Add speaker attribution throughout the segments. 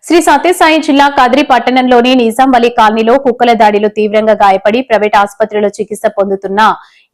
Speaker 1: శ్రీ సత్యసాయి జిల్లా కదిరి పట్టణంలోని నిజాం వలి కాలనీలో కుక్కల దాడిలో తీవ్రంగా గాయపడి ప్రైవేట్ ఆసుపత్రిలో చికిత్స పొందుతున్న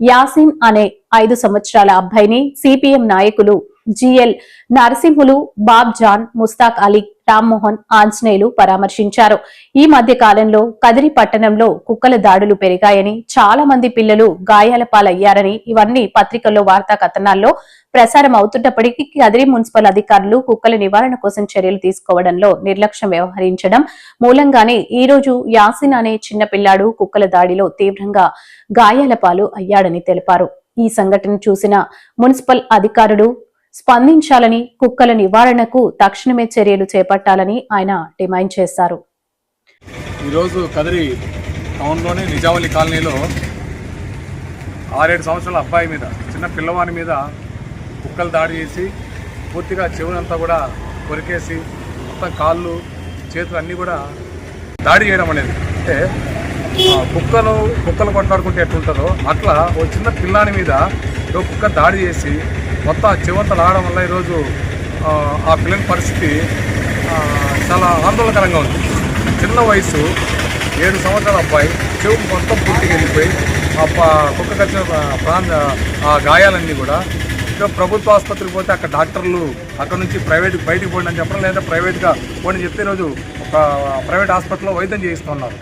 Speaker 1: యాసిన్ అనే 5 సంవత్సరాల అబ్బాయిని సిపిఎం నాయకులు జిఎల్ నరసింహులు, బాబ్ జాన్, ముస్తాక్ అలీ, రామ్మోహన్, ఆంజనేయులు పరామర్శించారు. ఈ మధ్య కాలంలో కదిరి పట్టణంలో కుక్కల దాడులు పెరిగాయని, చాలా మంది పిల్లలు గాయాల పాలయ్యారని ఇవన్నీ పత్రికల్లో వార్తా కథనాల్లో ప్రసారం అవుతున్నప్పటికీ కదిరి మున్సిపల్ అధికారులు కుక్కల నివారణ కోసం చర్యలు తీసుకోవడంలో నిర్లక్ష్యం వ్యవహరించడం మూలంగానే ఈ రోజు యాసిన్ అనే చిన్న పిల్లాడు కుక్కల దాడిలో తీవ్రంగా గాయాల పాలు అయ్యాడని తెలిపారు. ఈ సంఘటన చూసిన మున్సిపల్ అధికారులు స్పందించాలని, కుక్కల నివారణకు తక్షణమే చర్యలు చేపట్టాలని ఆయన డిమాండ్ చేశారు.
Speaker 2: ఈరోజు కదిరి టౌన్లోని నిజావలి కాలనీలో 6-7 సంవత్సరాల అబ్బాయి మీద, చిన్న పిల్లవాని మీద కుక్కలు దాడి చేసి పూర్తిగా చెవులంతా కూడా కొరికేసి మొత్తం కాళ్ళు చేతులు అన్నీ కూడా దాడి చేయడం అనేది, అంటే కుక్కలు కొట్లాడుకుంటే ఎట్లుంటుందో అట్లా ఓ చిన్న పిల్లాని మీద కుక్క దాడి చేసి మొత్తం ఆ చెవంతా లాగడం వల్ల ఈరోజు ఆ పిల్లని పరిస్థితి చాలా ఆందోళనకరంగా ఉంది. చిన్న వయసు 7 సంవత్సరాల అబ్బాయి, చెవు మొత్తం పూర్తిగా వెళ్ళిపోయి కుక్క కచ్చిన ఆ గాయాలన్నీ కూడా ఇంకా ప్రభుత్వ ఆసుపత్రికి పోతే అక్కడ డాక్టర్లు అక్కడ నుంచి ప్రైవేట్కి బయటికి పోండి అని చెప్పడం, లేదా ప్రైవేట్గా పోండి చెప్తే ఈరోజు ఒక ప్రైవేట్ హాస్పిటల్లో వైద్యం చేయిస్తున్నారు.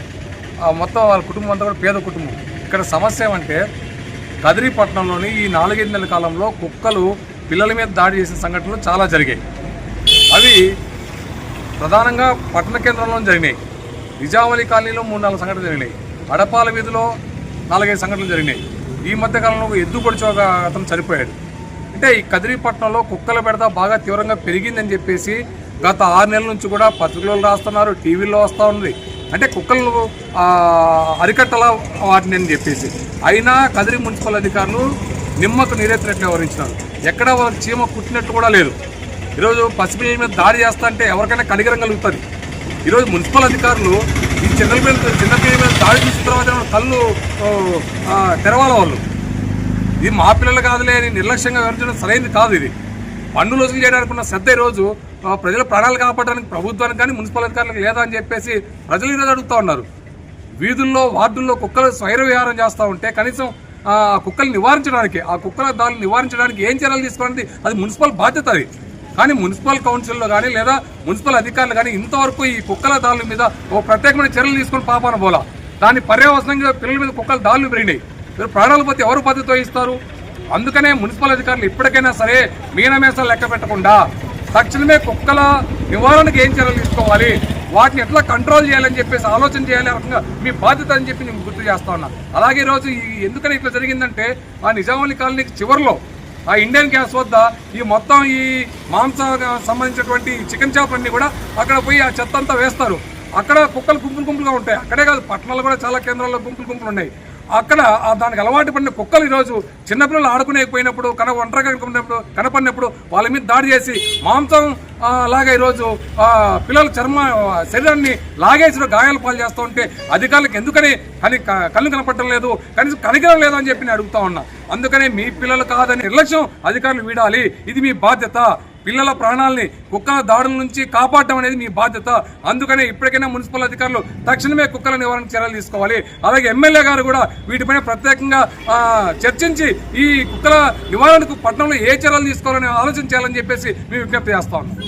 Speaker 2: మొత్తం వాళ్ళ కుటుంబం అంతా కూడా పేద కుటుంబం. ఇక్కడ సమస్య ఏమంటే కదిరి పట్టణంలోని ఈ 4-5 నెలల కాలంలో కుక్కలు పిల్లల మీద దాడి చేసిన సంఘటనలు చాలా జరిగాయి. అవి ప్రధానంగా పట్టణ కేంద్రంలో జరిగినాయి. నిజావలి కాలనీలో 3-4 సంఘటనలు జరిగినాయి. అడపాల వీధిలో 4-5 సంఘటనలు జరిగినాయి. ఈ మధ్యకాలంలో ఎద్దు పొడిచి ఒక అతను చనిపోయాడు. అంటే ఈ కదిరి పట్టణంలో కుక్కల బెడద బాగా తీవ్రంగా పెరిగిందని చెప్పేసి గత 6 నెలల నుంచి కూడా పత్రికల్లో రాస్తున్నారు, టీవీల్లో వస్తూ ఉంది. అంటే కుక్కలను అరికట్టలా వాటిని అని చెప్పేసి, అయినా కదిరి మున్సిపల్ అధికారులు నిమ్మకు నీరెత్తినట్లు వ్యవహరించినారు. ఎక్కడ వాళ్ళకి చీమ కుట్టినట్టు కూడా లేదు. ఈరోజు పసిపిల్లల మీద దాడి చేస్తా అంటే ఎవరికైనా కనికరం కలుగుతుంది. ఈరోజు మున్సిపల్ అధికారులు ఈ చిన్నపిల్లల మీద దాడి చేసిన తర్వాత కళ్ళు తెరవాల వాళ్ళు. ఇది మా పిల్లలు కాదులే అని నిర్లక్ష్యంగా వ్యవహరించడం సరైనది కాదు. ఇది పన్నులు వసూలు చేయడానికి ఉన్న శ్రద్ధ ఈరోజు ప్రజల ప్రాణాలు కాపాడడానికి ప్రభుత్వానికి కానీ మున్సిపల్ అధికారులకు లేదా అని చెప్పేసి ప్రజలు ఈరోజు అడుగుతూ ఉన్నారు. వీధుల్లో, వార్డుల్లో కుక్కలు స్వైర విహారం చేస్తూ ఉంటే కనీసం కుక్కలు నివారించడానికి, ఆ కుక్కల దాడులు నివారించడానికి ఏం చర్యలు తీసుకోవాలని అది మున్సిపల్ బాధ్యత. అది కానీ మున్సిపల్ కౌన్సిల్లో కానీ లేదా మున్సిపల్ అధికారులు కానీ ఇంతవరకు ఈ కుక్కల దాడుల మీద ఓ ప్రత్యేకమైన చర్యలు తీసుకొని పాపాన పోలా. దాని పర్యవసనంగా పిల్లల మీద కుక్కల దాడులు పెరిగినాయి. ప్రాణాల పోతే ఎవరు బాధ్యత వహిస్తారు? అందుకనే మున్సిపల్ అధికారులు ఇప్పటికైనా సరే మీనమేసాలు లెక్క పెట్టకుండా తక్షణమే కుక్కల నివారణకు ఏం చర్యలు తీసుకోవాలి, వాటిని ఎట్లా కంట్రోల్ చేయాలని చెప్పేసి ఆలోచన చేయాలి. రకంగా మీ బాధ్యత అని చెప్పి నేను గుర్తు చేస్తా ఉన్నా. అలాగే ఈరోజు ఎందుకని ఇట్లా జరిగిందంటే ఆ నిజామాబాద్ కాలనీకి చివరిలో ఆ ఇండియన్ గ్యాస్ వద్ద ఈ మొత్తం ఈ మాంసం సంబంధించినటువంటి చికెన్ చాపలన్నీ కూడా అక్కడ పోయి ఆ చెత్త అంతా వేస్తారు. అక్కడ కుక్కలు గుంపులుగా ఉంటాయి. అక్కడే కాదు, పట్టణాల్లో కూడా చాలా కేంద్రాల్లో గుంపులు ఉన్నాయి. అక్కడ దానికి అలవాటు పడిన కుక్కలు ఈరోజు చిన్నపిల్లలు ఆడుకునేకపోయినప్పుడు ఒంటరిగా కనపడినప్పుడు వాళ్ళ మీద దాడి చేసి మాంసం లాగా ఈరోజు పిల్లల శరీరాన్ని లాగేసిన గాయాల పాలు చేస్తూ ఉంటే అధికారులకు ఎందుకని కళ్ళు కనపడటం లేదు, కనీసం కనికరం లేదు అని చెప్పి నేను అడుగుతా ఉన్నా. అందుకనే మీ పిల్లలు కాదని నిర్లక్ష్యం అధికారులు వీడాలి. ఇది మీ బాధ్యత. పిల్లల ప్రాణాలని కుక్కల దాడుల నుంచి కాపాడటం అనేది మీ బాధ్యత. అందుకనే ఇప్పటికైనా మున్సిపల్ అధికారులు తక్షణమే కుక్కల నివారణ చర్యలు తీసుకోవాలి. అలాగే ఎమ్మెల్యే గారు కూడా వీటిపైన ప్రత్యేకంగా చర్చించి ఈ కుక్కల నివారణకు పట్టణంలో ఏ చర్యలు తీసుకోవాలని ఆలోచన చేయాలని చెప్పేసి మేము విజ్ఞప్తి చేస్తా ఉన్నాం.